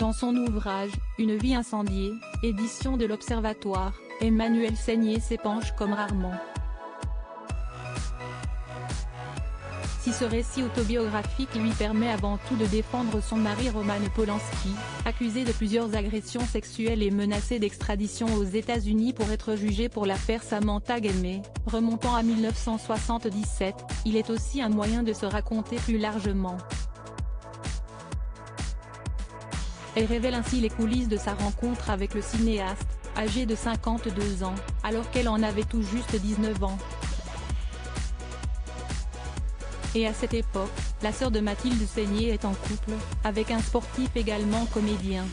Dans son ouvrage « Une vie incendiée », édition de l'Observatoire, Emmanuelle Seigner s'épanche comme rarement. Si ce récit autobiographique lui permet avant tout de défendre son mari Roman Polanski, accusé de plusieurs agressions sexuelles et menacé d'extradition aux États-Unis pour être jugé pour l'affaire Samantha Gamet, remontant à 1977, il est aussi un moyen de se raconter plus largement. Elle révèle ainsi les coulisses de sa rencontre avec le cinéaste, âgé de 52 ans, alors qu'elle en avait tout juste 19 ans. Et à cette époque, la sœur de Mathilde Seigner est en couple, avec un sportif également comédien.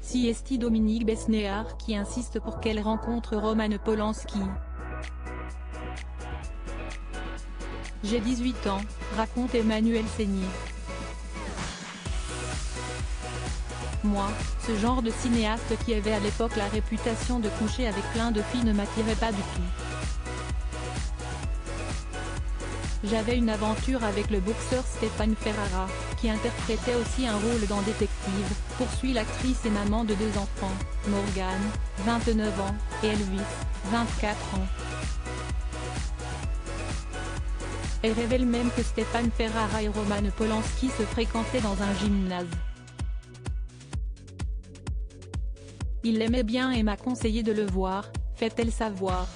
CST Dominique Besnéard qui insiste pour qu'elle rencontre Roman Polanski. J'ai 18 ans, raconte Emmanuelle Seigner. Moi, ce genre de cinéaste qui avait à l'époque la réputation de coucher avec plein de filles ne m'attirait pas du tout. J'avais une aventure avec le boxeur Stéphane Ferrara, qui interprétait aussi un rôle dans Détective, poursuit l'actrice et maman de 2 enfants, Morgane, 29 ans, et Elvis, 24 ans. Elle révèle même que Stéphane Ferrara et Roman Polanski se fréquentaient dans un gymnase. Il l'aimait bien et m'a conseillé de le voir, fait-elle savoir.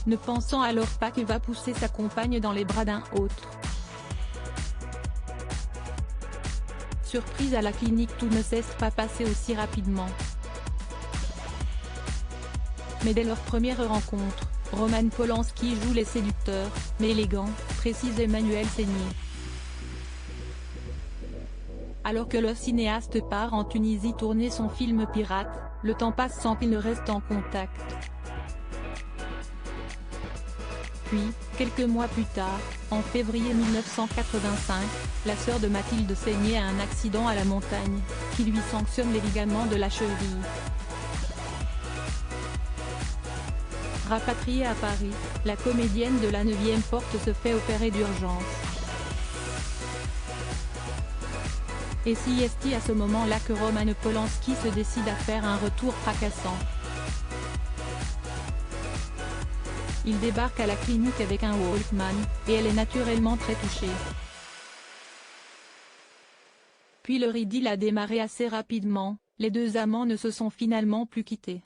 Ne pensant alors pas qu'il va pousser sa compagne dans les bras d'un autre. Surprise à la clinique, tout ne cesse pas passer aussi rapidement. Mais dès leur première rencontre, Roman Polanski joue les séducteurs, mais élégants, précise Emmanuelle Seigner. Alors que le cinéaste part en Tunisie tourner son film Pirate, le temps passe sans qu'ils ne restent en contact. Puis, quelques mois plus tard, en février 1985, la sœur de Mathilde Seigner a un accident à la montagne, qui lui sanctionne les ligaments de la cheville. Rapatriée à Paris, la comédienne de la 9e porte se fait opérer d'urgence. Et c'est à ce moment-là que Roman Polanski se décide à faire un retour fracassant. Il débarque à la clinique avec un Walkman, et elle est naturellement très touchée. Puis leur idylle a démarré assez rapidement, les deux amants ne se sont finalement plus quittés.